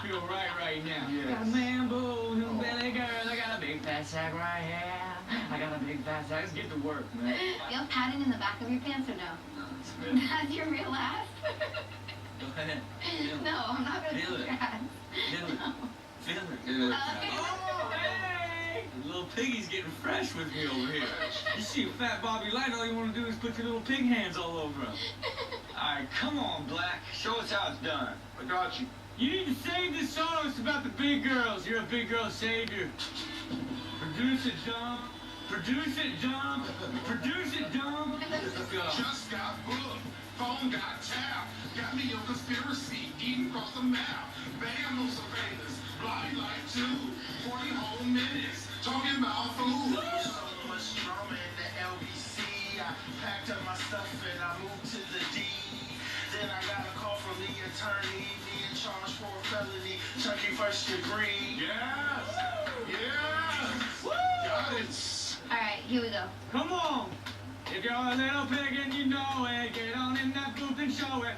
feel right now. Yes. Got a man boob, little belly girl. I got a big fat sack right here. I got a big fat sack. Let's get to work, man. You have padding in the back of your pants or no? No, it's real. That's your real ass? Go ahead. Feel it. No, I'm not going to Feel do it. your ass. Feel it. No. Feel it. Feel it. Oh, hey! The little piggy's getting fresh with me over here. You see a fat Bobby Light, all you want to do is put your little pig hands all over him. All right, come on, Black. Show us how it's done. I got you. You need to save this song. It's about the big girls. You're a big girl savior. Produce it, Dom. Produce it, Dom. Produce it, Dom. Let's go. Just got booked, phone got tapped, got me on conspiracy, eating across the map. Bam, no surveillance, bloody like 40 whole minutes, talking about food. So much drama in the LBC, I packed up my stuff and I moved to the D. Then I got a call from the attorney, being charged for a felony, Chucky first degree. Yes, yes, got it. All right, here we go. Come on. If you're a little pig and you know it, get on in that booth and show it.